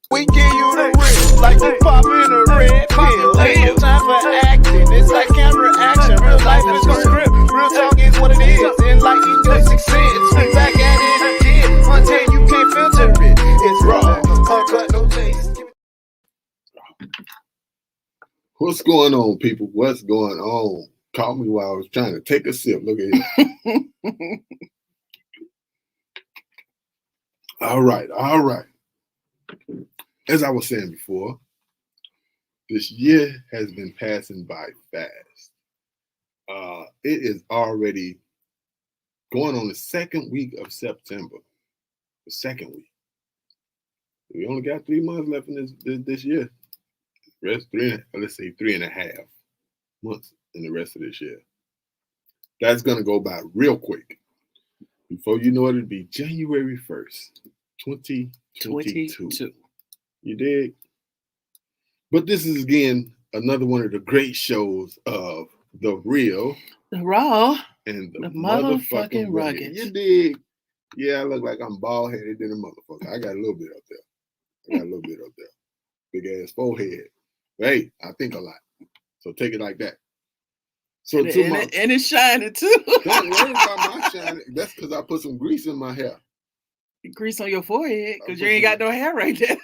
We give you the real, like we popping a red pill. Ain't no time for acting, it's like camera action. Real life is the script, real talk is what it is. Enlighten your 6 sense, we back at it again. Until you can't filter it, it's raw, uncut, no taste. What's going on, people? What's going on? Caught me while I was trying to take a sip. Look at it. All right. As I was saying before, this year has been passing by fast. It is already going on the second week of September. The second week. We only got 3 months left in this year. Rest 3.5 months in the rest of this year. That's gonna go by real quick. Before you know it, it'll be January 1st, 2022. You dig? But this is again another one of the great shows of The Real, The Raw, and the motherfucking rugged. You dig? Yeah, I look like I'm bald headed than a motherfucker. I got a little bit up there. Big ass forehead. Hey, I think a lot. So take it like that. So and it's shining too. Don't worry about my shining. That's because I put some grease in my hair. Grease on your forehead because you ain't got no hair right there.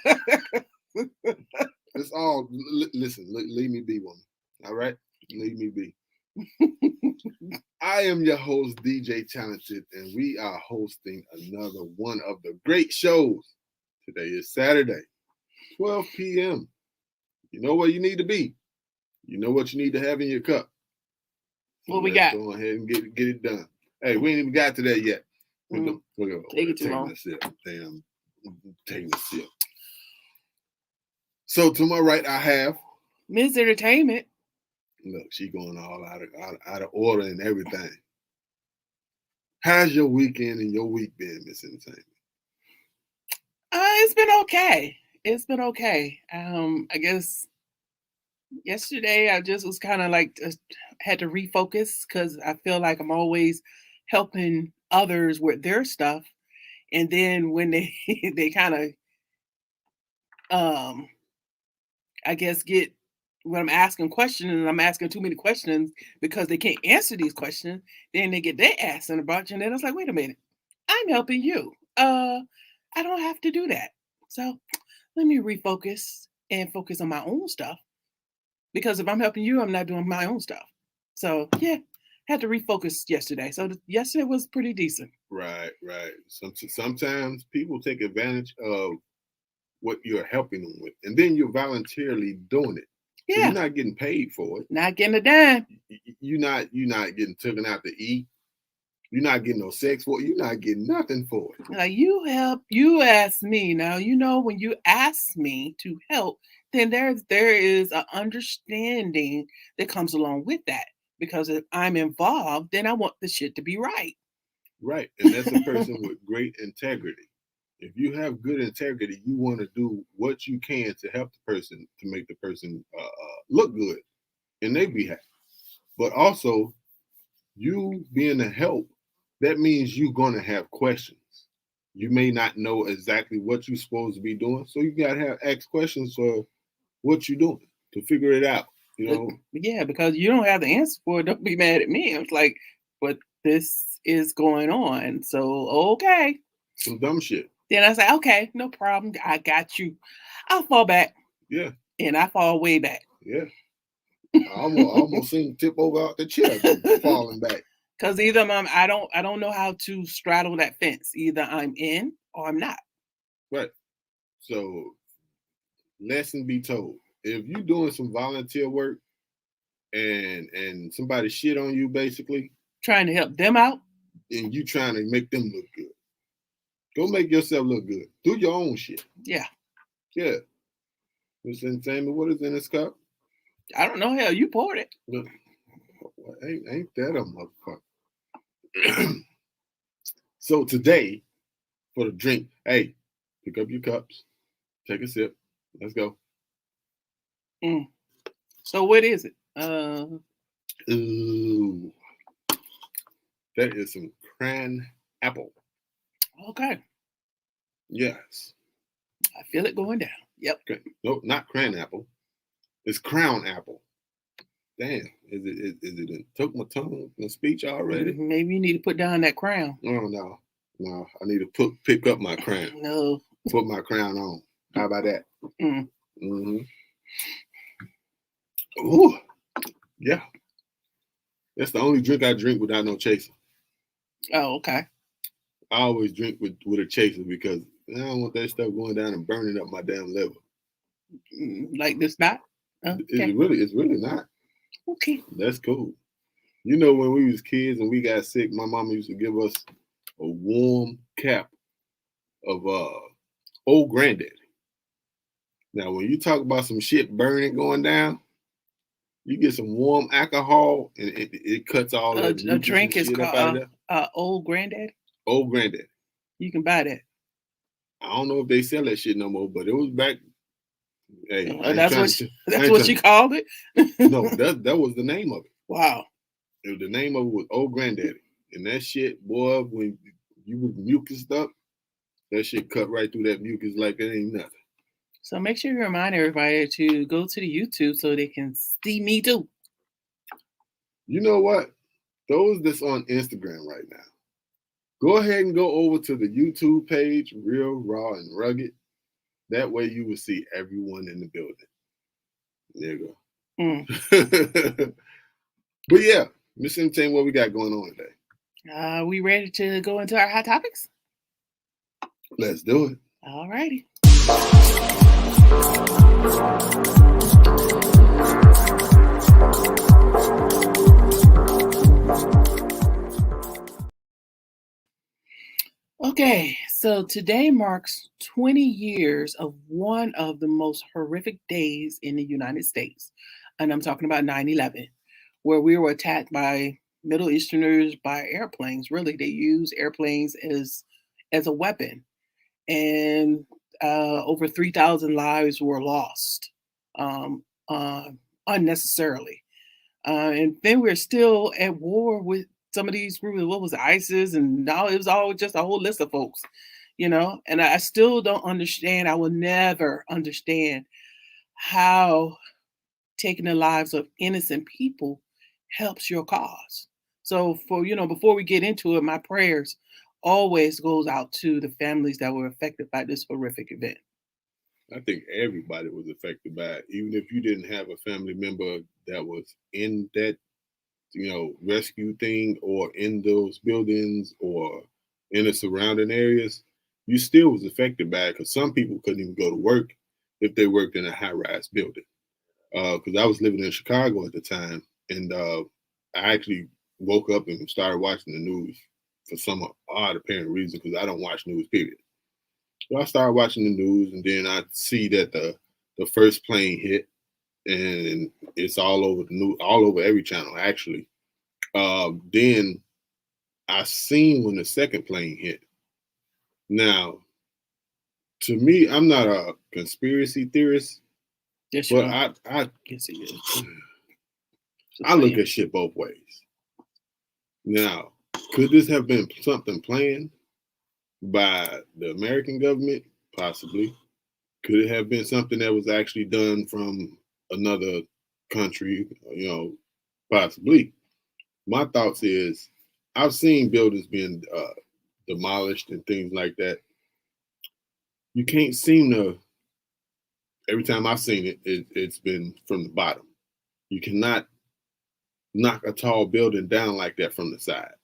It's all, listen, leave me be, woman. All right? Leave me be. I am your host, DJ Talented, and we are hosting another one of the great shows. Today is Saturday, 12 p.m. You know where you need to be. You know what you need to have in your cup. What we got? Go ahead and get it done. Hey, we ain't even got to that yet. Take it too long. Taking a sip. So to my right, I have Miss Entertainment. Look, she going all out of order and everything. How's your weekend and your week been, Miss Entertainment? It's been okay. I guess yesterday I just was kind of like had to refocus because I feel like I'm always helping others with their stuff, and then when they kind of I guess get when I'm asking questions and I'm asking too many questions because they can't answer these questions, then they get their ass in a bunch, and then I was like, wait a minute, I'm helping you. I don't have to do that. So let me refocus and focus on my own stuff. Because if I'm helping you, I'm not doing my own stuff. So yeah, had to refocus yesterday. So yesterday was pretty decent. Right. Sometimes people take advantage of what you're helping them with, and then you're voluntarily doing it. Yeah. So you're not getting paid for it. Not getting a dime. You're not getting taken out to eat. You're not getting no sex for it. You're not getting nothing for it. Like you ask me. Now, when you ask me to help, then there is an understanding that comes along with that. Because if I'm involved, then I want the shit to be right. Right. And that's a person with great integrity. If you have good integrity, you want to do what you can to help the person, to make the person look good and they be happy. But also, you being a help, that means you're going to have questions. You may not know exactly what you're supposed to be doing. So you got to ask questions for what you're doing to figure it out. Yeah, because you don't have the answer for it. Don't be mad at me. It's like, but this is going on. So, okay. Some dumb shit. Then I say, okay, no problem. I got you. I'll fall back. Yeah. And I fall way back. Yeah. I almost seen tip over out the chair falling back. Because either I don't know how to straddle that fence. Either I'm in or I'm not. Right. So, lesson be told. If you're doing some volunteer work and somebody shit on you, basically trying to help them out, and you trying to make them look good, go make yourself look good. Do your own shit. Yeah. Miss Entertainment, what is in this cup? I don't know. Hell, you poured it. Look, ain't that a motherfucker? So today, for the drink, hey, pick up your cups, take a sip. Let's go. So what is it? Ooh, that is some cran apple. Okay. Yes. I feel it going down. Yep. Nope, not cran apple. It's crown apple. Damn, is it took my tongue, my speech already? Maybe you need to put down that crown. Oh no, I need to pick up my crown. No. Put my crown on. How about that? Mm. Mm-hmm. Ooh, yeah. That's the only drink I drink without no chaser. Oh, okay. I always drink with a chaser because I don't want that stuff going down and burning up my damn liver. Like this not? Okay. It's really not. Okay. That's cool. You know, when we was kids and we got sick, my mama used to give us a warm cap of Old Granddaddy. Now, when you talk about some shit burning going down, you get some warm alcohol and it cuts all that. A drink is called Old Granddaddy. Old Granddaddy. You can buy that. I don't know if they sell that shit no more, but it was back. Hey, that's what you called it. No, that was the name of it. Wow. The name of it was Old Granddaddy, and that shit, boy, when you was mucused up, that shit cut right through that mucus like it ain't nothing. So make sure you remind everybody to go to the YouTube so they can see me too. You know what? Those that's on Instagram right now, go ahead and go over to the YouTube page, Real, Raw, and Rugged. That way you will see everyone in the building. There you go. But yeah, Miss Entertain, what we got going on today? We ready to go into our hot topics? Let's do it. All righty. Okay, so today marks 20 years of one of the most horrific days in the United States. And I'm talking about 9/11, where we were attacked by Middle Easterners by airplanes. Really, they use airplanes as a weapon. And over 3,000 lives were lost unnecessarily. And then we're still at war with some of these groups. What was it, ISIS? And now it was all just a whole list of folks, and I still don't understand. I will never understand how taking the lives of innocent people helps your cause. So before we get into it, my prayers always goes out to the families that were affected by this horrific event. I think everybody was affected by it, even if you didn't have a family member that was in that, rescue thing or in those buildings or in the surrounding areas, you still was affected by it because some people couldn't even go to work if they worked in a high-rise building. Because I was living in Chicago at the time, and I actually woke up and started watching the news for some odd apparent reason because I don't watch news, period. So I started watching the news, and then I see that the first plane hit, and it's all over the news, all over every channel, actually. Then I seen when the second plane hit. Now, to me, I'm not a conspiracy theorist, yes, but I guess it is. I look at shit both ways. Now, could this have been something planned by the American government? Possibly. Could it have been something that was actually done from another country? Possibly. My thoughts is I've seen buildings being demolished and things like that. You can't seem to, every time I've seen it, it's been from the bottom. You cannot knock a tall building down like that from the side.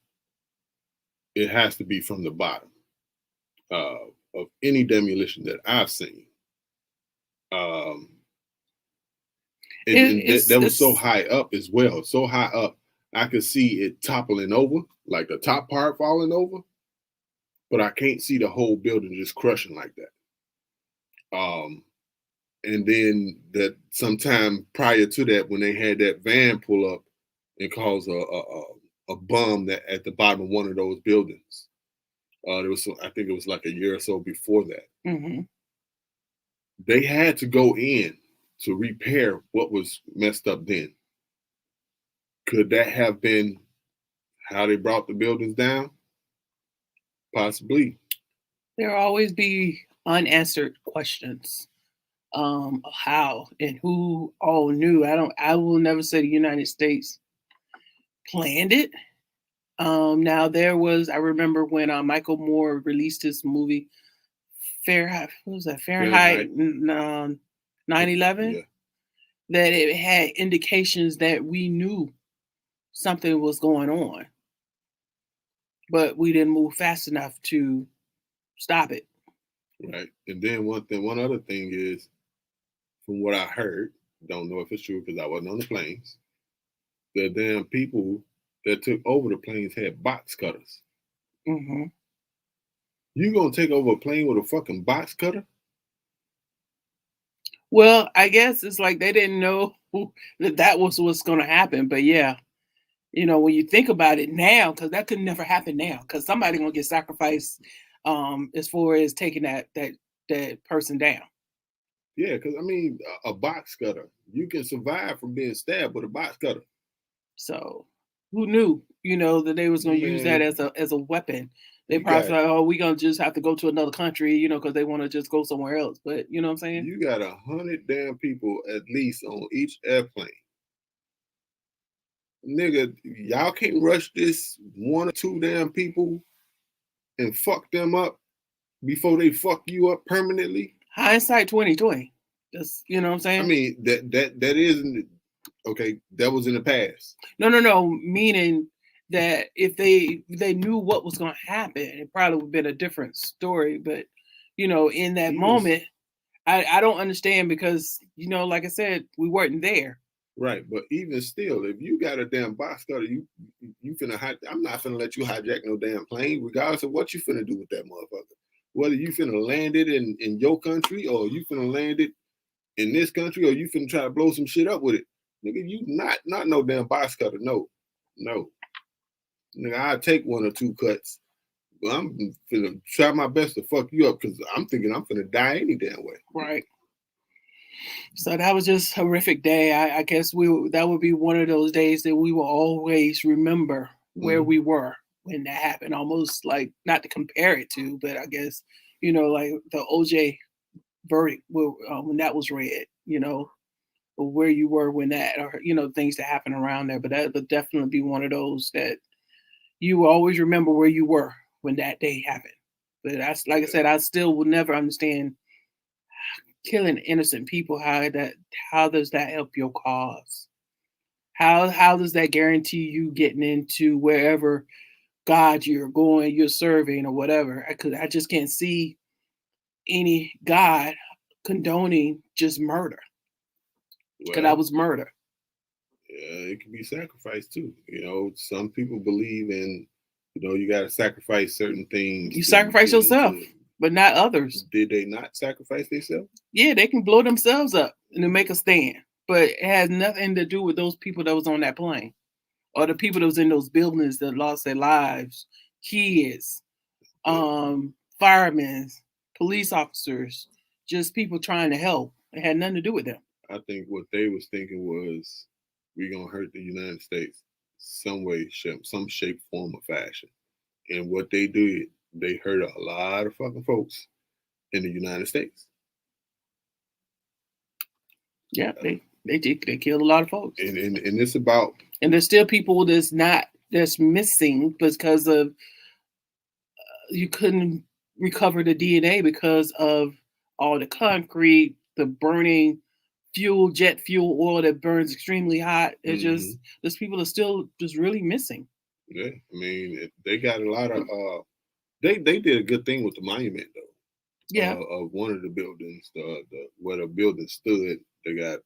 It has to be from the bottom of any demolition that I've seen. That was so high up as well. So high up, I could see it toppling over, like the top part falling over, but I can't see the whole building just crushing like that. And then that sometime prior to that, when they had that van pull up and cause a bomb that at the bottom of one of those buildings. I think it was like a year or so before that. Mm-hmm. They had to go in to repair what was messed up then. Could that have been how they brought the buildings down? Possibly. There will always be unanswered questions how and who all knew. I will never say the United States planned it. Now I remember when Michael Moore released his movie Fahrenheit, what was that? Fahrenheit 9/11, Yeah. that it had indications that we knew something was going on, but we didn't move fast enough to stop it. Right. And then one other thing is, from what I heard, don't know if it's true because I wasn't on the planes, the damn people that took over the planes had box cutters. Hmm. You gonna take over a plane with a fucking box cutter? Well, I guess it's like they didn't know that was what's going to happen. But yeah, when you think about it now, because that could never happen now, because somebody gonna get sacrificed, as far as taking that person down. Yeah, because I mean, a box cutter, you can survive from being stabbed with a box cutter. So who knew, that they was gonna use that Man, as a weapon? They you probably got thought, oh, we gonna just have to go to another country, because they want to just go somewhere else. But you know what I'm saying? you got 100 damn people at least on each airplane. Nigga, y'all can't rush this one or two damn people and fuck them up before they fuck you up permanently. Hindsight 2020. That's what I'm saying. I mean, that isn't okay. That was in the past. No. Meaning that if they knew what was going to happen, it probably would have been a different story. But in that moment, I don't understand because like I said, we weren't there. Right, but even still, if you got a damn box cutter, you finna I'm not finna let you hijack no damn plane, regardless of what you finna do with that motherfucker. Whether you finna land it in your country or you finna land it in this country or you finna try to blow some shit up with it. Nigga, you not no damn box cutter. No. Nigga, I'll take one or two cuts. But I'm finna try my best to fuck you up because I'm thinking I'm finna die any damn way. Right. So that was just a horrific day. I guess that would be one of those days that we will always remember where we were when that happened. Almost like, not to compare it to, but I guess like the OJ verdict when that was read. Where you were when that, or things that happen around there. But that would definitely be one of those that you will always remember where you were when that day happened. But that's, like I said, I still will never understand killing innocent people. How does that help your cause? How does that guarantee you getting into wherever God you're going, you're serving, or whatever? I just can't see any God condoning just murder. Because that was murder. It can be sacrificed too. Some people believe in, you got to sacrifice certain things. You sacrifice yourself, but not others. Did they not sacrifice themselves? Yeah, they can blow themselves up and to make a stand, but it has nothing to do with those people that was on that plane or the people that was in those buildings that lost their lives, kids, firemen, police officers, just people trying to help. It had nothing to do with them. I think what they was thinking was, we're gonna hurt the United States some way, some shape, form, or fashion. And what they did, they hurt a lot of fucking folks in the United States. Yeah, they killed a lot of folks. And it's about, and there's still people that's missing because of you couldn't recover the DNA because of all the concrete, the burning jet fuel oil that burns extremely hot. It's just, there's people that still just really missing. Yeah, I mean, they got a lot of they did a good thing with the monument though. Yeah. Of one of the buildings, where the building stood, they got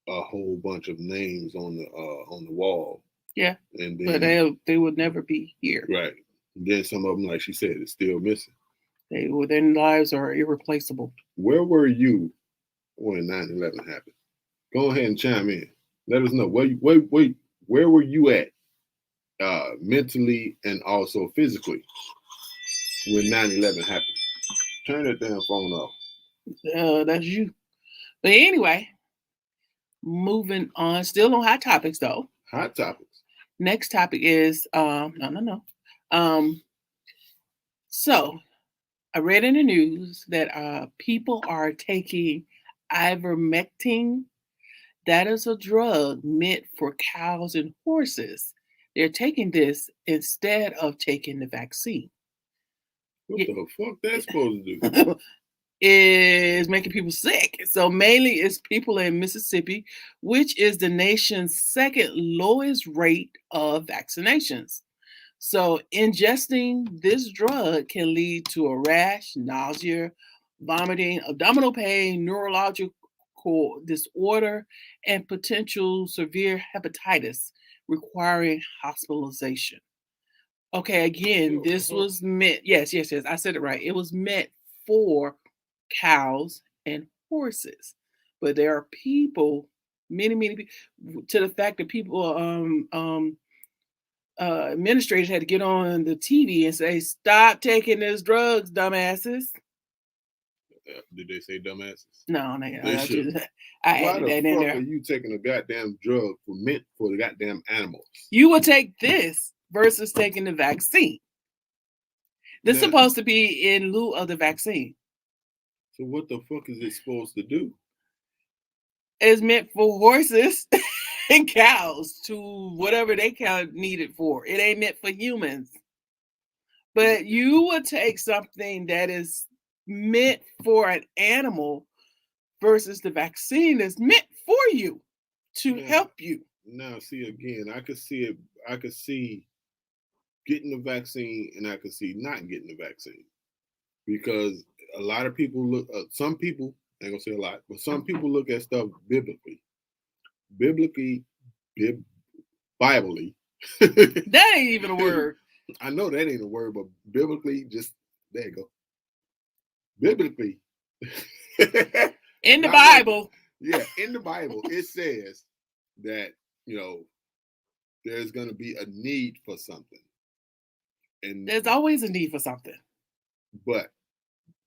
a whole bunch of names on the wall. Yeah. And then, but they would never be here. Right. And then some of them, like she said, is still missing. Their lives are irreplaceable. Where were you when 9/11 happened? Go ahead and chime in. Let us know where were you at, mentally and also physically, when 9/11 happened. Turn that damn phone off. That's you. But anyway, moving on. Still on hot topics though. Hot topics. Next topic is no. So I read in the news that people are taking ivermectin. That is a drug meant for cows and horses. They're taking this instead of taking the vaccine. What Yeah. the fuck that's supposed to do? Is making people sick. So mainly it's people in Mississippi, which is the nation's second lowest rate of vaccinations. So ingesting this drug can lead to a rash, nausea, vomiting, abdominal pain, neurological disorder, and potential severe hepatitis requiring hospitalization. Okay, again, this was meant, yes, I said it right. It was meant for cows and horses. But there are people, many people, to the fact that people, administrators had to get on the TV and say, "Stop taking these drugs, dumbasses." Did they say dumbasses? No, They should. I Why added the that in fuck there. are you taking a goddamn drug meant for the goddamn animals? You would take this versus taking the vaccine. This is Now- supposed to be in lieu of the vaccine. So what the fuck is it supposed to do? It's meant for horses and cows to whatever they count need it for. It ain't meant for humans. But you would take something that is meant for an animal versus the vaccine that's meant for you to Yeah. help you. Now, see again, I could see it. I could see getting the vaccine, and I could see not getting the vaccine, because a lot of people look. Some people, I ain't gonna say a lot, but some people look at stuff biblically. Biblically, biblically. That ain't even a word. I know that ain't a word, but biblically, just there you go. Biblically, In the Not Bible. yeah, in the Bible, it says that there's going to be a need for something, and There's always a need for something. but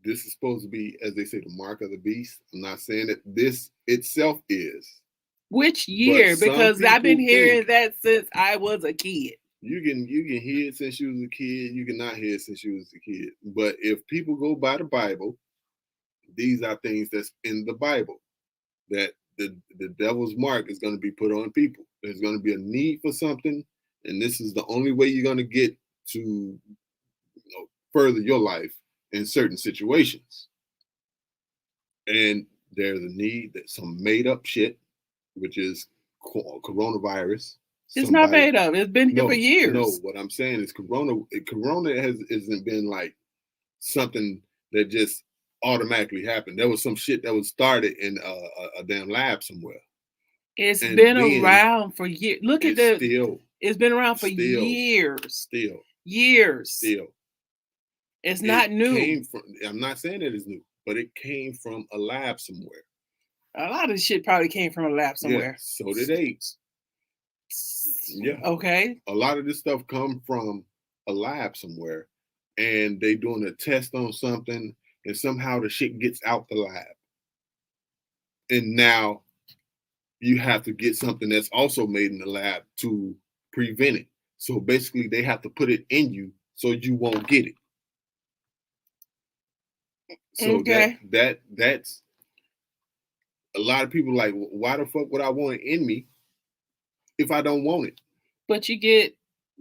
this is supposed to be, as they say, the mark of the beast. I'm not saying that this itself is. Which year? some Because I've been people hearing think- that since I was a kid. You can hear it since you was a kid. You cannot hear it since you was a kid. But if people go by the Bible, these are things that's in the Bible, that the devil's mark is going to be put on people. There's going to be a need for something, and this is the only way you're going to get to further your life in certain situations. And there's a need that some made up shit, which is coronavirus. It's not made up. It's been here for years. No, what I'm saying is Corona hasn't been like something that just automatically happened. There was some shit that was started in a damn lab somewhere. It's and been then around for years. Look at It's the. It's been around for still- years. still. It's not new. I'm not saying that it's new, but it came from a lab somewhere. A lot of shit probably came from a lab somewhere. Yeah, so did AIDS. Yeah. Okay. A lot of this stuff come from a lab somewhere, and they doing a test on something, and somehow the shit gets out the lab. And now you have to get something that's also made in the lab to prevent it. So basically they have to put it in you so you won't get it. So Okay. that's a lot of people like, why the fuck would I want it in me if I don't want it? But you get,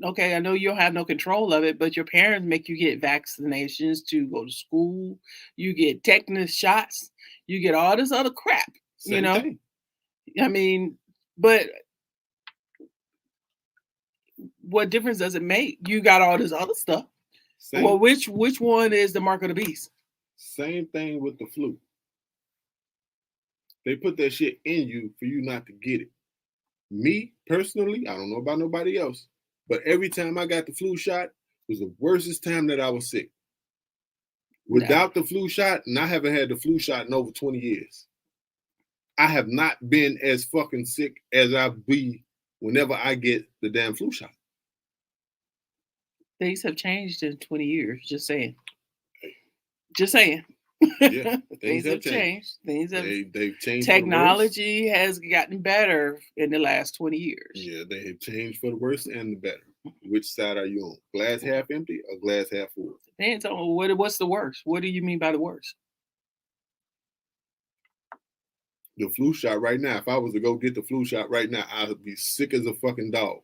okay, I know you don't have no control of it, but your parents make you get vaccinations to go to school. You get tetanus shots. You get all this other crap. Same know? thing. I mean, but what difference does it make? You got all this other stuff. Same, Well, which one is the mark of the beast? same thing with the flu. They put that shit in you for you not to get it. Me, personally, I don't know about nobody else, but every time I got the flu shot was the worstest time that I was sick. Without the flu shot, and I haven't had the flu shot in over 20 years, I have not been as fucking sick as I be whenever I get the damn flu shot. Things have changed in 20 years. Just saying. Just saying. Yeah, Things have changed. Things have They've changed. for the worse. technology has gotten better in the last 20 years. Yeah, they have changed for the worse and the better. Which side are you on? Glass half empty or glass half full? Depends on what's the worst. What do you mean by the worst? The flu shot right now, if I was to go get the flu shot right now, I would be sick as a fucking dog.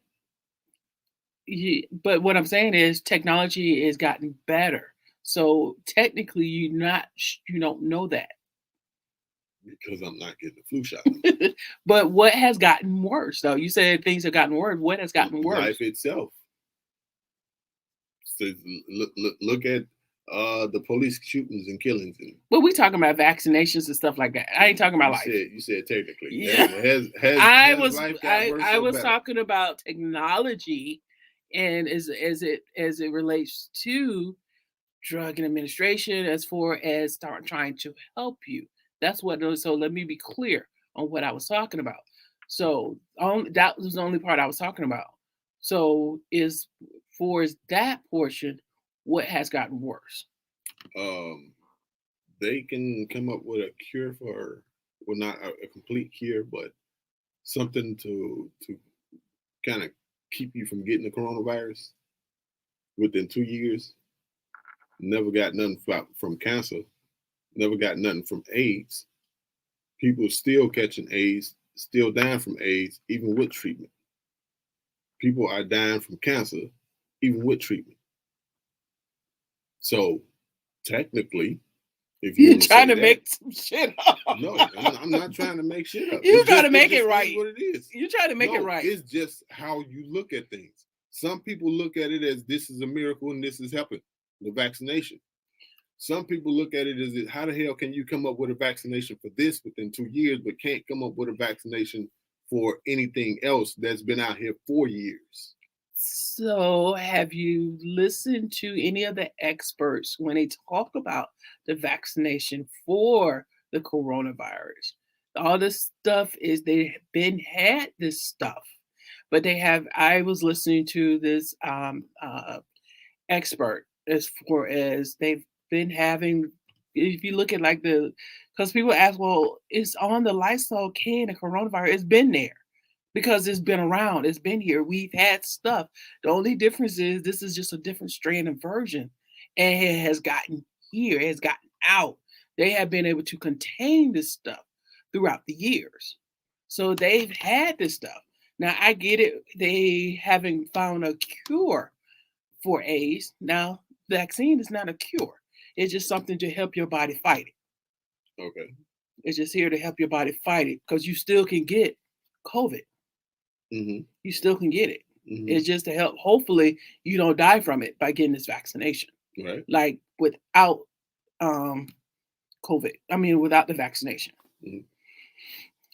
But what I'm saying is technology has gotten better. So technically you don't know that. Because I'm not getting the flu shot. But what has gotten worse though? You said things have gotten worse. What has gotten worse? Life itself. So look at the police shootings and killings. Well, we talking about vaccinations and stuff like that. I ain't talking about life. You said technically. Yeah. I was talking about technology and as it relates to drug and administration as far as trying to help you. That's what. So let me be clear on what I was talking about. So that was the only part I was talking about. So is for that portion, what has gotten worse? They can come up with a cure for, well, not a complete cure, but something to kind of keep you from getting the coronavirus within 2 years. Never got nothing from cancer. Never got nothing from AIDS. People still catching AIDS, still dying from AIDS, even with treatment. People are dying from cancer, even with treatment. So technically, if you're trying to make some shit up. No, I'm not trying to make shit up. You trying to make it right. What it is. You trying to make it right. It's just how you look at things. Some people look at it as this is a miracle and this is helping, the vaccination. Some people look at it as how the hell can you come up with a vaccination for this within 2 years, but can't come up with a vaccination for anything else that's been out here 4 years? So have you listened to any of the experts when they talk about the vaccination for the coronavirus? All this stuff is they've been had this stuff, but I was listening to this expert as far as they've been having, if you look at because people ask, well, it's on the Lysol can, the coronavirus, it's been there. Because it's been around, it's been here. We've had stuff. The only difference is this is just a different strain and version. And it has gotten here, it has gotten out. They have been able to contain this stuff throughout the years. So they've had this stuff. Now, I get it. They haven't found a cure for AIDS. Now, vaccine is not a cure. It's just something to help your body fight it. Okay. It's just here to help your body fight it because you still can get COVID. Mm-hmm. You still can get it. Mm-hmm. It's just to help. Hopefully, you don't die from it by getting this vaccination. Right. Like without COVID. I mean, without the vaccination. Mm-hmm.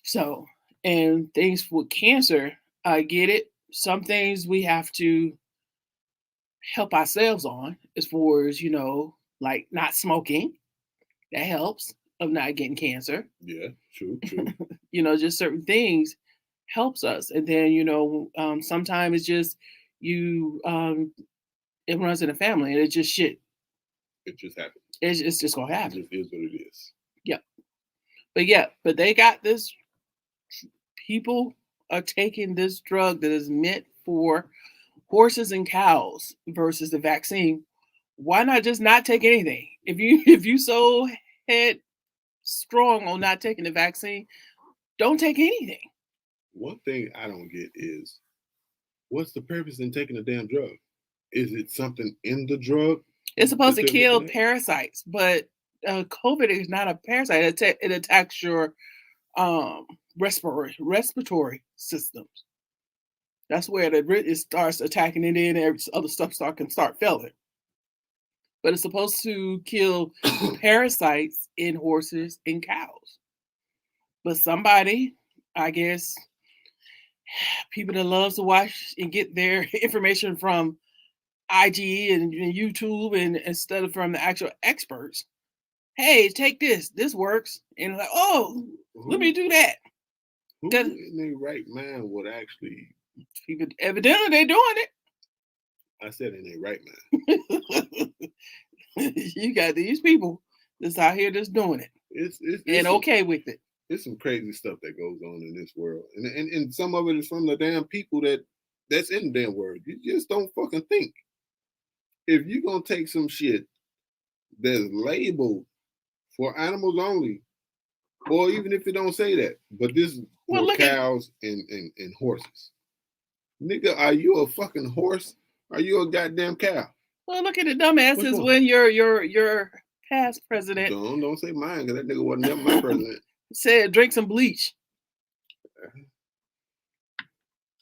So, and things with cancer, I get it. Some things we have to help ourselves on, as far as like not smoking. That helps of not getting cancer. Yeah, true. Just certain things helps us. And then, sometimes it's just it runs in the family and it's just shit. It just happens. It's just gonna happen. It just is what it is. Yeah. But they got this. People are taking this drug that is meant for horses and cows versus the vaccine. Why not just not take anything? If you so headstrong on not taking the vaccine, don't take anything. One thing I don't get is, what's the purpose in taking a damn drug? Is it something in the drug? It's supposed to kill parasites, but COVID is not a parasite. It attacks your respiratory systems. That's where it starts attacking it in, and other stuff can start failing. But it's supposed to kill parasites in horses and cows. But somebody, I guess, people that loves to watch and get their information from IG and YouTube and instead of from the actual experts, hey, take this works. And like, oh, let me do that. Who in their right mind would actually? People, evidently they're doing it. I said in their right mind. You got these people that's out here that's doing it. It's okay with it. There's some crazy stuff that goes on in this world. And some of it is from the damn people that that's in the damn word. You just don't fucking think. If you're gonna take some shit that's labeled for animals only, or even if it don't say that, but this is Well, for look at cows and horses. Nigga, are you a fucking horse? Are you a goddamn cow? well, look at the Which dumbasses one? when your past president Don't say mine, because that nigga wasn't never my president. said drink some bleach,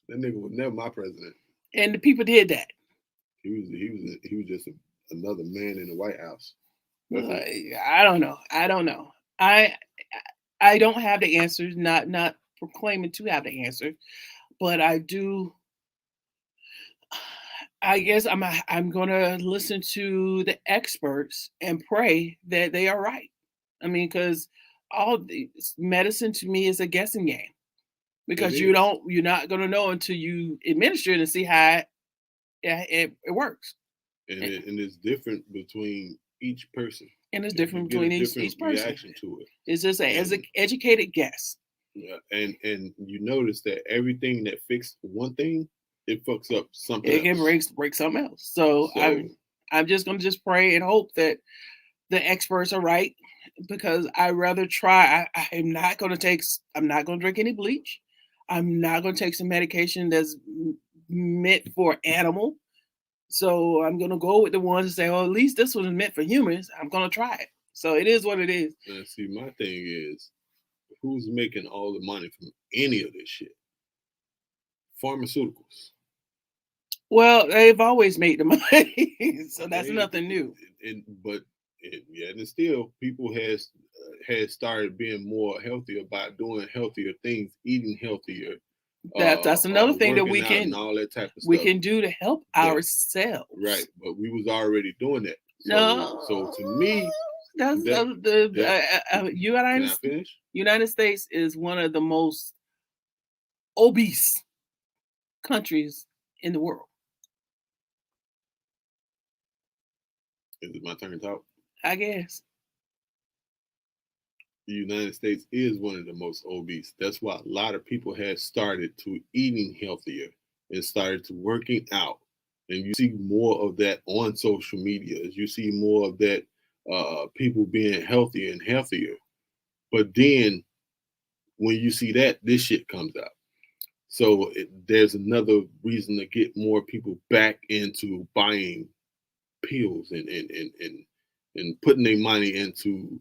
That nigga was never my president. and the people did that. He was just another man in the White House. That's Well, it. I don't know. I don't have the answers. Not proclaiming to have the answer, but I do. I guess I'm gonna listen to the experts and pray that they are right. I mean, because all medicine to me is a guessing game, because is. you're not gonna know until you administer it and see how it works. And it's different between each person. And it's You different get a between different each person. reaction to it. It's just as an And educated guess. yeah, and you notice that everything that fixed one thing, it fucks up something It can else. break something else. So So I'm just gonna just pray and hope that the experts are right, because I rather try. I'm not gonna I'm not gonna drink any bleach. I'm not gonna take some medication that's meant for animal. So I'm gonna go with the ones that say, "Oh, at least this one is meant for humans." I'm gonna try it. So it is what it is. see, my thing is, who's making all the money from any of this shit? Pharmaceuticals. Well, they've always made the money, so that's nothing new. And still, people has started being more healthier by doing healthier things, eating healthier, That's another thing that we working out and can all that type of we stuff. can do to help But- ourselves. Right, but we was already doing that. No. So to me, That's that- the can I finish? United States is one of the most obese countries in the world. Is it my turn to talk? I guess. The United States is one of the most obese. That's why a lot of people have started to eating healthier and started to working out. And you see more of that on social media. You see more of that people being healthier and healthier. But then when you see that, this shit comes out. So there's another reason to get more people back into buying pills and putting their money into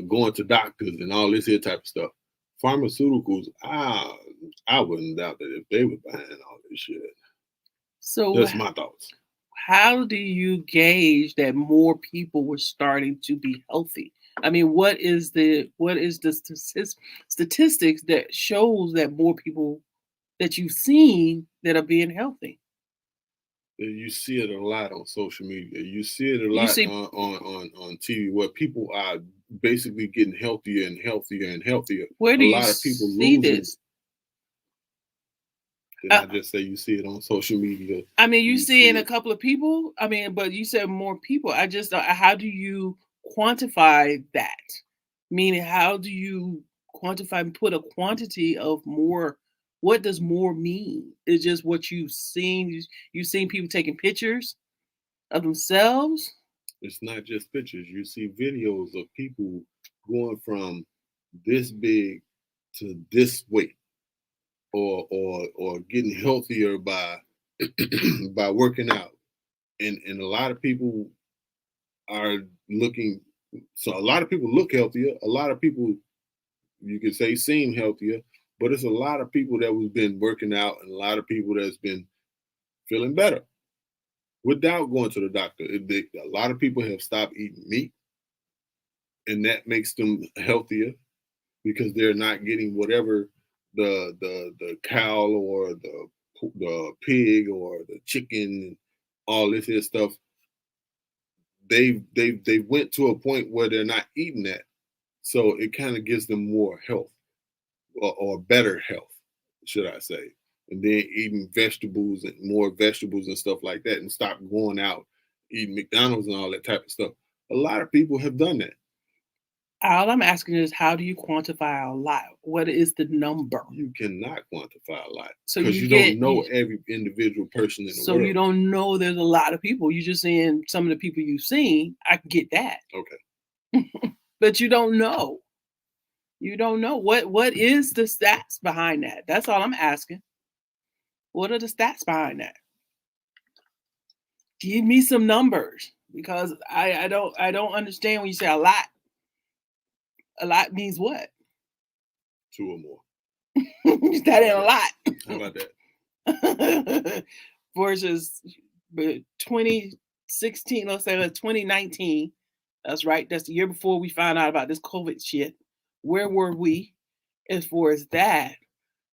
going to doctors and all this here type of stuff. Pharmaceuticals, I wouldn't doubt that if they were buying all this shit. So That's my thoughts. how do you gauge that more people were starting to be healthy? I mean, what is the statistics that shows that more people that you've seen that are being healthy? You see it a lot on social media. You see it a You lot see- on TV, where people are basically getting healthier and healthier and healthier. Where do A you lot of people see losing. this? Did I just say you see it on social media? I mean, you You see see in a it. couple of people. I mean, but you said more people. I just how do you quantify that? Meaning, how do you quantify and put a quantity of more? What does more mean? Is just what you've seen. You've seen people taking pictures of themselves. It's not just pictures. You see videos of people going from this big to this weight, or getting healthier by by working out. And a lot of people are looking. So a lot of people look healthier. A lot of people, you could say, seem healthier. But it's a lot of people that was been working out, and a lot of people that's been feeling better without going to the doctor. A lot of people have stopped eating meat, and that makes them healthier because they're not getting whatever the cow or the pig or the chicken, all this here stuff. They went to a point where they're not eating that, so it kind of gives them more health or better health, should I say? And then eating vegetables and more vegetables and stuff like that, and stop going out eating McDonald's and all that type of stuff. A lot of people have done that. All I'm asking is, how do you quantify a lot? What is the number? You cannot quantify a lot So because you you get don't know you, every individual person in the so world. you don't know there's a lot of people. You're just saying some of the people you've seen. I can get that, Okay. but you don't know. You don't know what is the stats behind that. That's all I'm asking. What are the stats behind that? Give me some numbers because I don't understand when you say a lot. A lot means what? 2 or more. That ain't a lot. How about that? Versus 2016, let's say 2019. That's right. That's the year before we found out about this COVID shit. Where were we as far as that?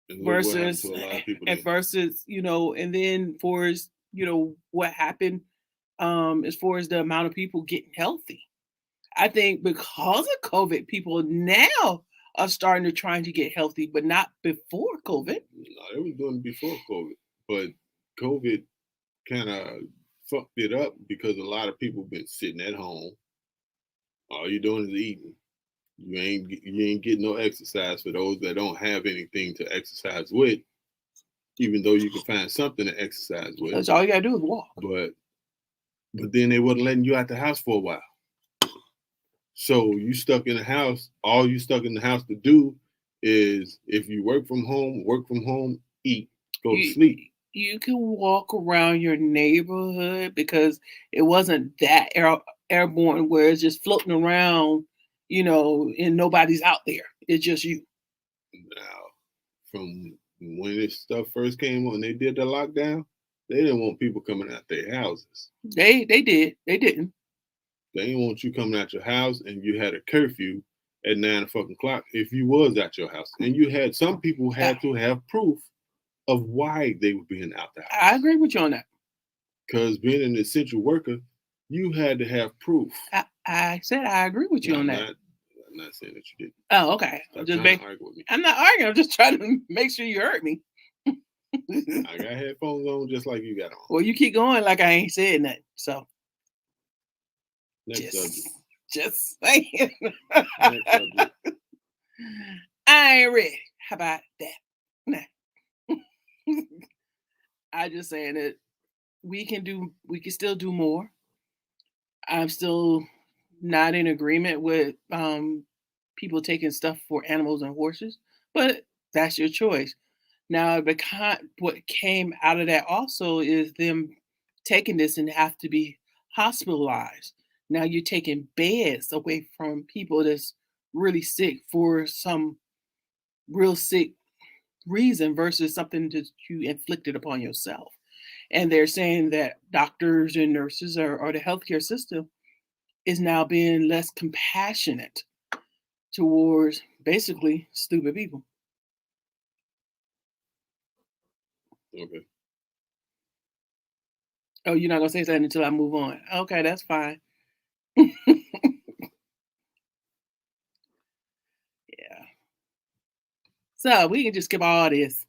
And look what happened Versus to a lot of people and then. versus, and then for as what happened as far as the amount of people getting healthy. I think because of COVID, people now are starting to trying to get healthy, but not before COVID. No, they was doing it before COVID, but COVID kind of fucked it up because a lot of people been sitting at home. All you're doing is eating. You ain't getting no exercise for those that don't have anything to exercise with. Even though you can find something to exercise with, That's all you gotta do is walk. but then they wasn't letting you out the house for a while. So you stuck in the house. All you stuck in the house to do is, if you work from home, eat, go to sleep. You can walk around your neighborhood because it wasn't that airborne where it's just floating around, and nobody's out there. It's just you. Now, from when this stuff first came on, they did the lockdown. They didn't want people coming out their houses. They did. They didn't. They didn't want you coming out your house, and you had a curfew at 9:00 if you was at your house. And you had some people had to have proof of why they were being out the house. I agree with you on that. Because being an essential worker, you had to have proof. I said I agree with you on that. I'm not saying that you didn't. Oh, okay. Stop trying to argue with me. I'm not arguing. I'm just trying to make sure you heard me. I got headphones on just like you got on. Well, you keep going like I ain't said nothing. So next subject. Just saying. Next subject. I ain't ready. How about that? Nah. I just saying that we can still do more. I'm still not in agreement with people taking stuff for animals and horses, but that's your choice. Now, what came out of that also is them taking this and have to be hospitalized. Now you're taking beds away from people that's really sick for some real sick reason versus something that you inflicted upon yourself. And they're saying that doctors and nurses or the healthcare system is now being less compassionate towards basically stupid people. Okay. Oh, you're not gonna say something until I move on. Okay, that's fine. Yeah. So we can just skip all this.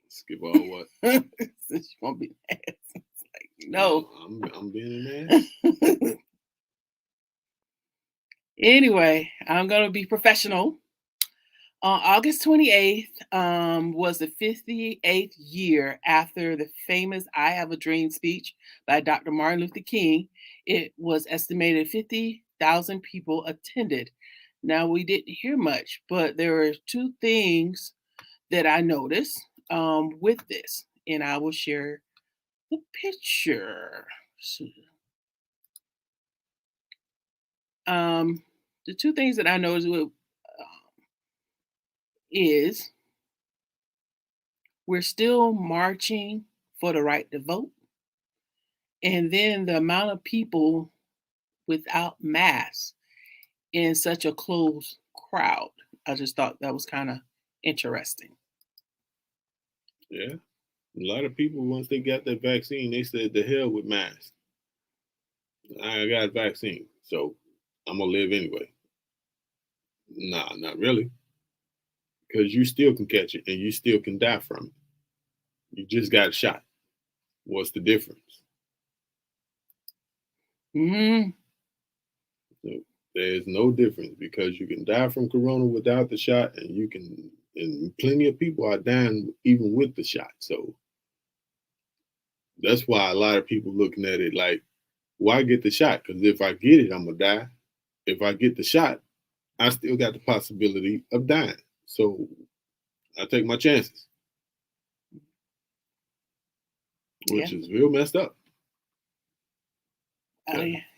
Skip all what? Since you won't be an ass. It's like, no. I'm being an ass. Anyway, I'm gonna be professional. On August 28th was the 58th year after the famous I Have a Dream speech by Dr. Martin Luther King. It was estimated 50,000 people attended. Now, we didn't hear much, but there are two things that I noticed with this, and I will share the picture. The two things that I noticed is we're still marching for the right to vote. And then the amount of people without masks in such a close crowd. I just thought that was kind of interesting. Yeah. A lot of people, once they got that vaccine, they said, the hell with masks. I got a vaccine, so I'm going to live anyway. Nah, not really. Because you still can catch it and you still can die from it. You just got a shot. What's the difference? Mm-hmm. So There's no difference because you can die from corona without the shot, and plenty of people are dying even with the shot. So that's why a lot of people looking at it like, why get the shot? Because if I get it, I'm gonna die. If I get the shot, I still got the possibility of dying. So I take my chances, which is real messed up.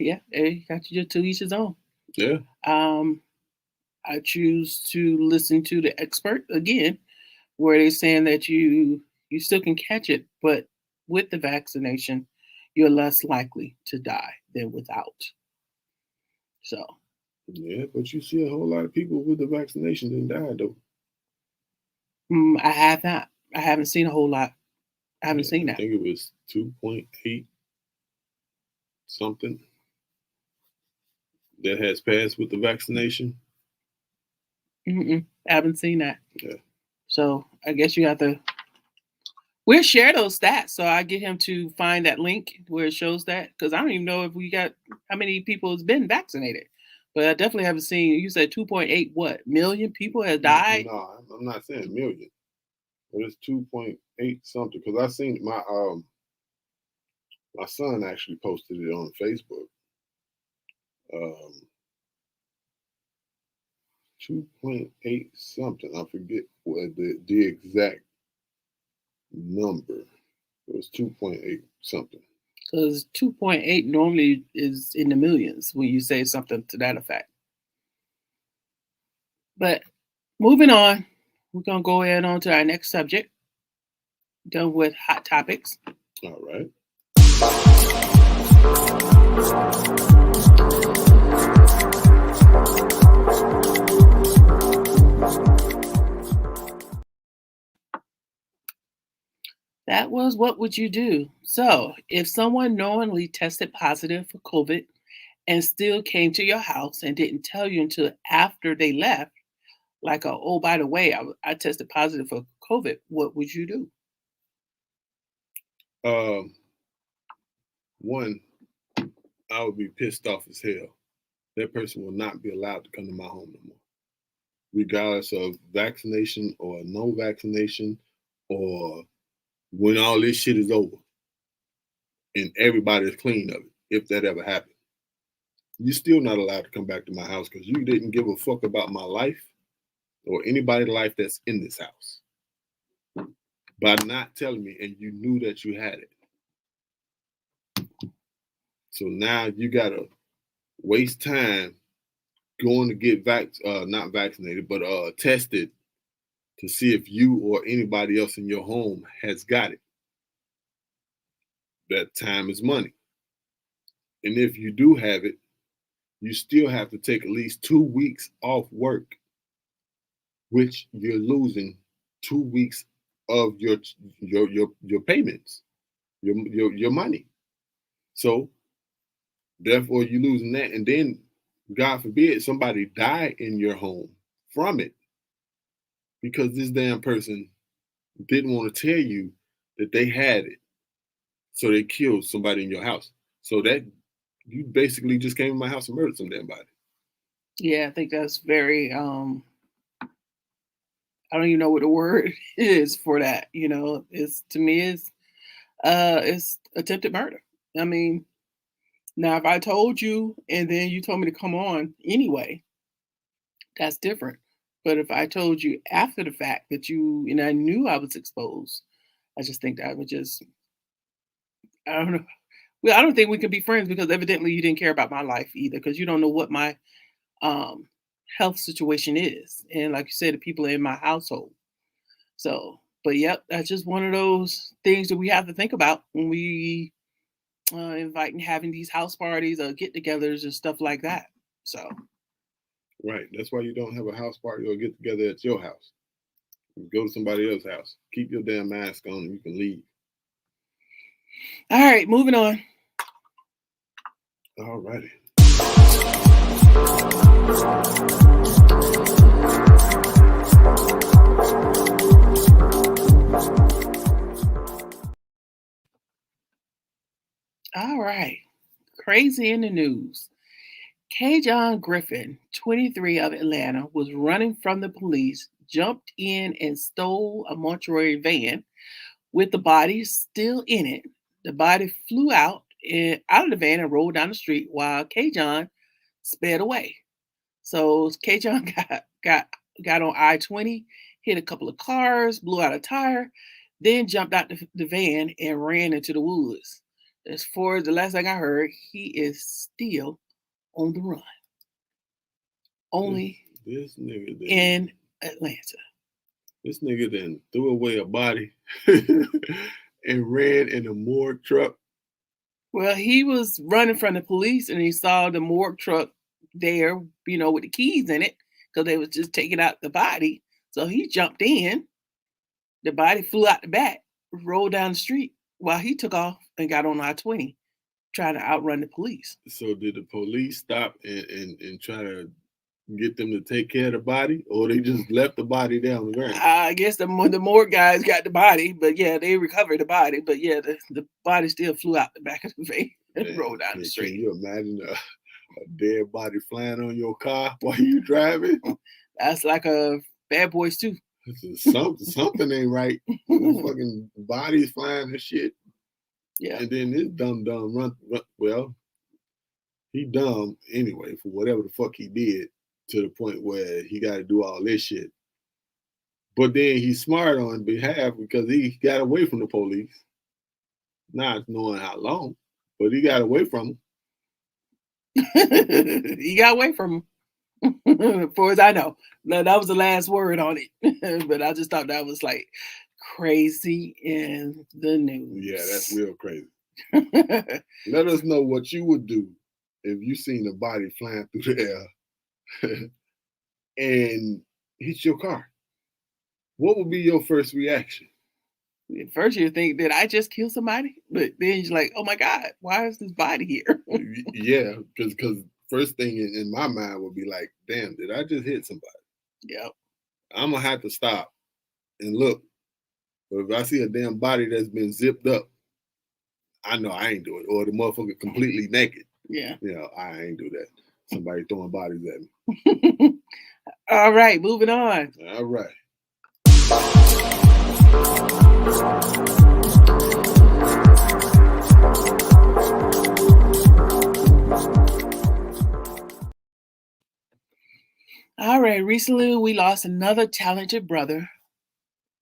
Yeah, you got you to each his own. Yeah. I choose to listen to the expert again, where they're saying that you still can catch it, but with the vaccination, you're less likely to die than without. So. Yeah, but you see a whole lot of people with the vaccination didn't die though. I have not. I haven't seen a whole lot. I haven't seen that. I think it was 2.8 something that has passed with the vaccination. I haven't seen that. Yeah. So I guess you have to. We'll share those stats. So I get him to find that link where it shows that, because I don't even know if we got how many people has been vaccinated. But I definitely haven't seen. You said 2.8 million people have died. No, I'm not saying million, but it's 2.8 something. Because I seen my son actually posted it on Facebook. 2.8 something. I forget what the exact number. It was 2.8 something. Because 2.8 normally is in the millions when you say something to that effect. But moving on, we're going to go ahead on to our next subject. Done with hot topics. All right. That was What Would You Do? So, if someone knowingly tested positive for COVID and still came to your house and didn't tell you until after they left, like, oh, by the way, I tested positive for COVID, what would you do? One, I would be pissed off as hell. That person will not be allowed to come to my home no more, regardless of vaccination or no vaccination, or when all this shit is over and everybody is clean of it. If that ever happened, you're still not allowed to come back to my house because you didn't give a fuck about my life or anybody's life that's in this house by not telling me, and you knew that you had it. So now you gotta waste time going to get not vaccinated, but tested to see if you or anybody else in your home has got it. That time is money. And if you do have it, you still have to take at least 2 weeks off work, which you're losing 2 weeks of your payments, your money. So therefore you're losing that. And then God forbid somebody die in your home from it because this damn person didn't want to tell you that they had it. So they killed somebody in your house. So that you basically just came to my house and murdered some damn body. Yeah, I think that's very I don't even know what the word is for that. You know, it's attempted murder. I mean, now if I told you and then you told me to come on anyway, that's different. But if I told you after the fact that and I knew I was exposed, I just think that would just, I don't know. Well, I don't think we can be friends because evidently you didn't care about my life either, because you don't know what my health situation is. And like you said, the people in my household. So, but yep, that's just one of those things that we have to think about when we invite and having these house parties or get-togethers and stuff like that. So. Right. That's why you don't have a house party or get together at your house. You go to somebody else's house. Keep your damn mask on and you can leave. All right, moving on. All righty. All right. Crazy in the news. Kajon Griffin, 23 of Atlanta, was running from the police, jumped in and stole a mortuary van with the body still in it. The body flew out of the van and rolled down the street while Kajon sped away. So Kajon got on I-20, hit a couple of cars, blew out a tire, then jumped out the van and ran into the woods. As far as the last thing I heard, he is still on the run. Only This nigga in Atlanta. This nigga then threw away a body and ran in a morgue truck. Well, he was running from the police and he saw the morgue truck there, with the keys in it, because they was just taking out the body. So he jumped in. The body flew out the back, rolled down the street while he took off and got on I-20, trying to outrun the police. So did the police stop and try to get them to take care of the body, or they just left the body there on the ground? I guess the morgue guys got the body, but yeah, they recovered the body. But yeah, the body still flew out the back of the van and rolled down the street. Can you imagine a dead body flying on your car while you driving? That's like a Bad Boys 2. Something ain't right. Fucking bodies flying and shit. Yeah. And then this dumb run. Well, he dumb anyway for whatever the fuck he did, to the point where he got to do all this shit. But then he's smart on behalf because he got away from the police. Not knowing how long, but he got away from them. He got away from him. As far as I know. No, that was the last word on it. But I just thought that was like crazy in the news. Yeah, that's real crazy. Let us know what you would do if you seen a body flying through the air and hit your car. What would be your first reaction? At first you think, did I just kill somebody? But then you're like, oh my God, why is this body here? Yeah, because first thing in my mind would be like, damn, did I just hit somebody? Yep. I'm going to have to stop and look. But if I see a damn body that's been zipped up, I know I ain't do it. Or the motherfucker completely naked. Yeah. I ain't do that. Somebody throwing bodies at me. All right, moving on. All right. All right, recently we lost another talented brother,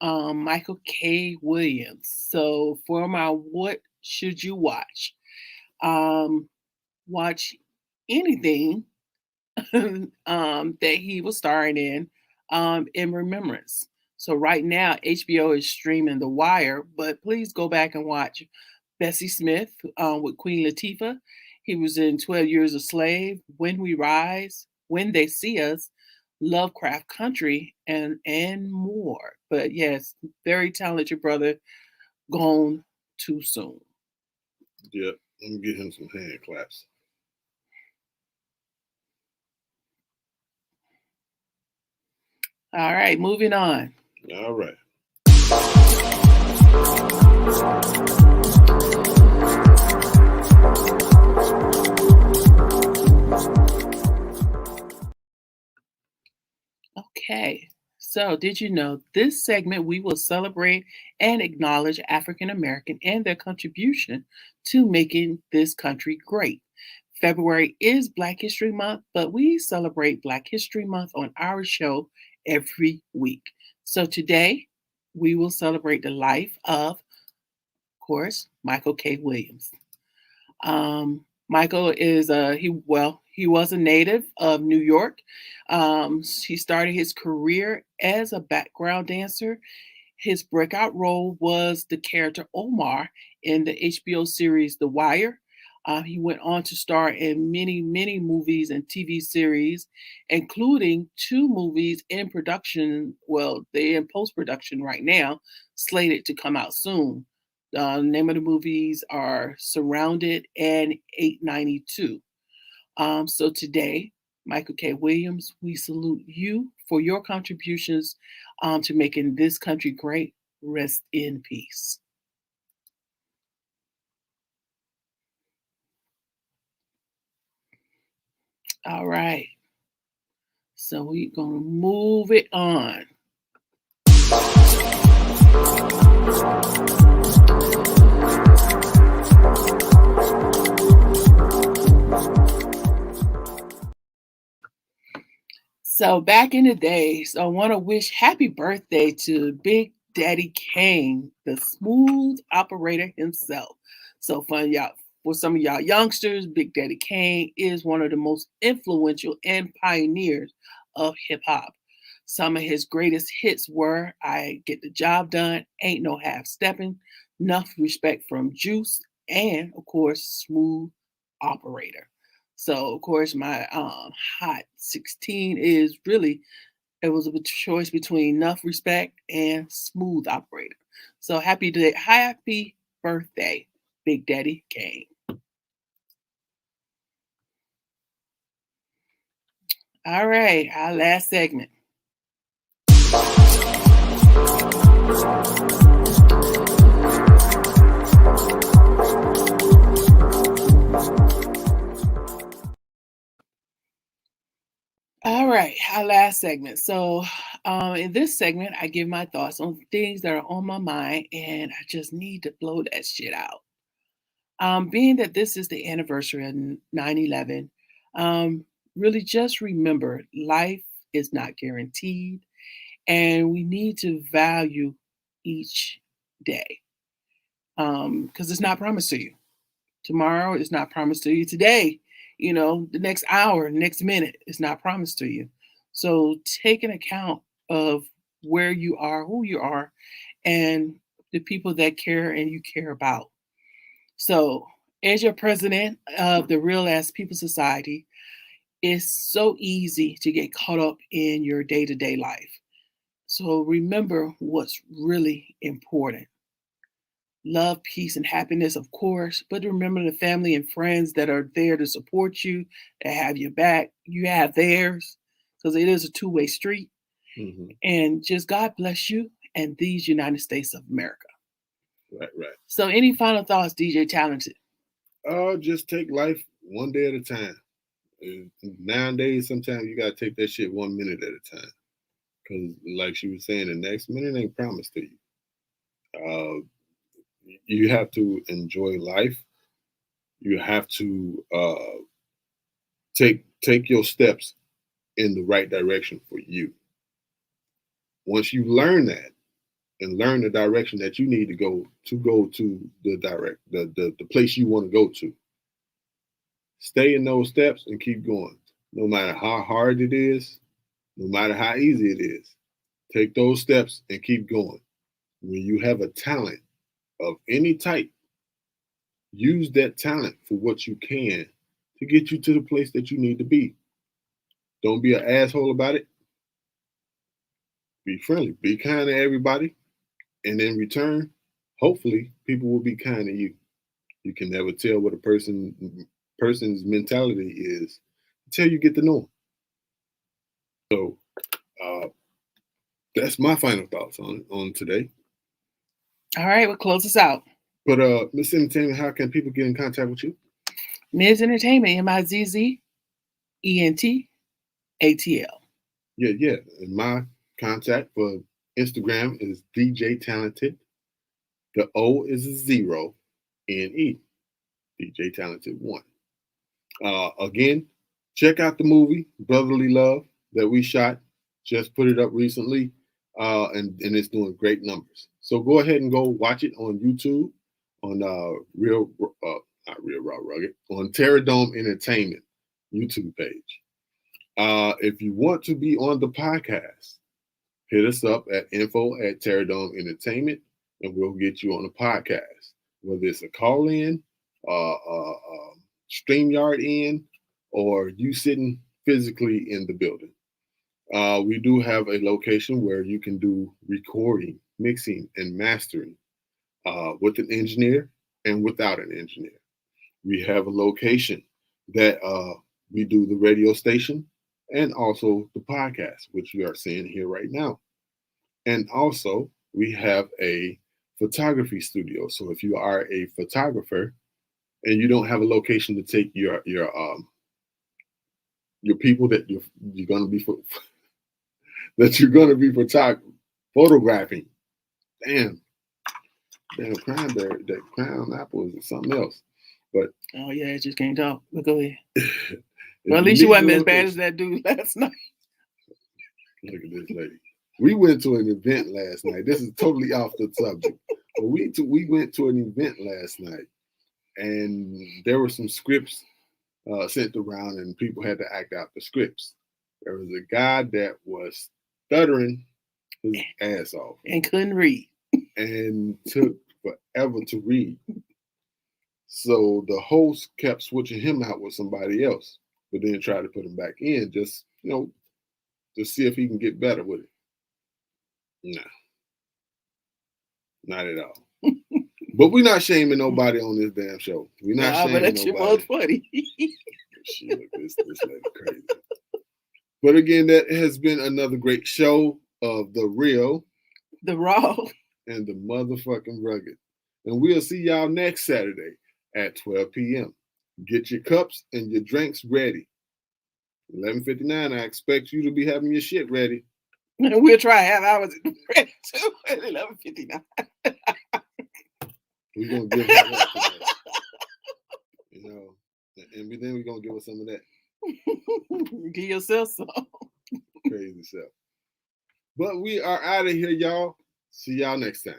Michael K. Williams. So for my what should you watch? Watch anything that he was starring in remembrance. So right now HBO is streaming The Wire, but please go back and watch Bessie Smith with Queen Latifah. He was in 12 Years a Slave, When We Rise, When They See Us, Lovecraft Country, and more. But yes, very talented brother, gone too soon. Yeah, let me give him some hand claps. All right, moving on. All right. Okay, so did you know this segment we will celebrate and acknowledge African American and their contribution to making this country great. February is Black History Month, but we celebrate Black History Month on our show every week. So today we will celebrate the life of course, Michael K. Williams. Michael is he was a native of New York. He started his career as a background dancer. His breakout role was the character Omar in the HBO series The Wire. He went on to star in many, many movies and TV series, including 2 movies in production. Well, they're in post-production right now, slated to come out soon. The name of the movies are Surrounded and 892. So today, Michael K. Williams, we salute you for your contributions to making this country great. Rest in peace. All right. So we're gonna move it on. So back in the day, so I want to wish happy birthday to Big Daddy Kane, the smooth operator himself. So for some of y'all youngsters, Big Daddy Kane is one of the most influential and pioneers of hip hop. Some of his greatest hits were I Get the Job Done, Ain't No Half Stepping, Enough Respect from Juice, and of course, Smooth Operator. So of course my hot 16 is really it was a choice between Enough Respect and Smooth Operator. So happy birthday, Big Daddy Kane. All right, our last segment. All right, our last segment. So, in this segment, I give my thoughts on things that are on my mind, and I just need to blow that shit out. Being that this is the anniversary of 9/11, really just remember life is not guaranteed, and we need to value each day because it's not promised to you. Tomorrow is not promised to you. Today, the next hour, next minute is not promised to you. So take an account of where you are, who you are, and the people that care and you care about. So, as your president of the Real Ass People Society, it's so easy to get caught up in your day to day life. So, remember what's really important love, peace, and happiness, of course, but remember the family and friends that are there to support you, that have your back. You have theirs because it is a two-way street. Mhm. And just God bless you and these United States of America. Right, right. So, any final thoughts, DJ Talented? Just take life one day at a time. Nowadays, sometimes you gotta take that shit 1 minute at a time. Cause like she was saying, the next minute ain't promised to you. Uh, you have to enjoy life. You have to take your steps in the right direction for you. Once you learn that and learn the direction that you need to go to the place you want to go to, stay in those steps and keep going. No matter how hard it is, no matter how easy it is, take those steps and keep going. When you have a talent of any type, use that talent for what you can to get you to the place that you need to be. Don't be an asshole about it. Be friendly. Be kind to everybody. And in return, hopefully, people will be kind to you. You can never tell what a person's mentality is until you get to know them. So that's my final thoughts on today. All right, we'll close this out. But Miss Entertainment, how can people get in contact with you? Ms. Entertainment, MIZZENTATL. Yeah. And my contact for Instagram is DJ Talented. The O is a 0, NE. DJ Talented 1. Again, check out the movie Brotherly Love that we shot. Just put it up recently, and it's doing great numbers. So go ahead and go watch it on YouTube, on not Real Raw Rugged, on Terror Dome Entertainment YouTube page. If you want to be on the podcast, hit us up at info@Terror Dome Entertainment, and we'll get you on the podcast. Whether it's a call in, StreamYard in, or you sitting physically in the building. We do have a location where you can do recording, mixing, and mastering with an engineer and without an engineer. We have a location that we do the radio station and also the podcast, which you are seeing here right now. And also, we have a photography studio. So if you are a photographer and you don't have a location to take your your people that you're gonna be that you're gonna be photographing. Damn cranberry, that crown apple is something else. But oh yeah, I just can't talk. But go ahead. if Well, at you least you need wasn't the as bad location- as that dude last night. Look at this lady. We went to an event last night. This is totally off the subject. But we went to an event last night, and there were some scripts sent around, and people had to act out the scripts. There was a guy that was stuttering his ass off And couldn't read. and took forever to read. So the host kept switching him out with somebody else, but then tried to put him back in just, to see if he can get better with it. No, not at all. But we're not shaming nobody on this damn show. We're not Nah, but shaming that shit nobody. was funny. Shit, this lady crazy. But again, that has been another great show of The Real The Raw. and the Motherfucking Rugged. And we'll see y'all next Saturday at 12 p.m. Get your cups and your drinks ready. 11:59, I expect you to be having your shit ready. And we'll try half hours ready too at 11:59. We're going to give her that today. And then we're going to give her some of that Give yourself some. crazy stuff. But we are out of here, y'all. See y'all next time.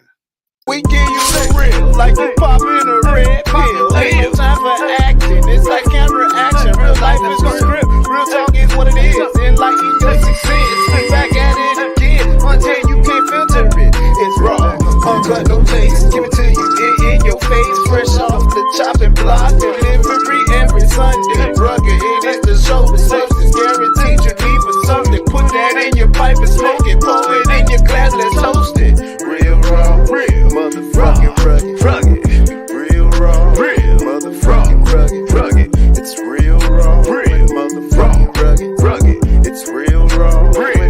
We give you the real, like you popping a red pill. Ain't no time for acting, it's like camera action. Real life is a script, real talk is what it is. Enlighten your success, spit back at it again. Until you can't filter it, it's raw. Uncut, no taste, give it to you in your face. Fresh off the chopping block, delivery every Sunday. Rugged, it is the show with substance. Guaranteed you need for something. Put that in your pipe and smoke it. Pour it in your glass, let's toast it. Real raw, real motherfucking rugged, real raw, real motherfucking rugged. It's real raw, real motherfucking rugged. It's real raw, real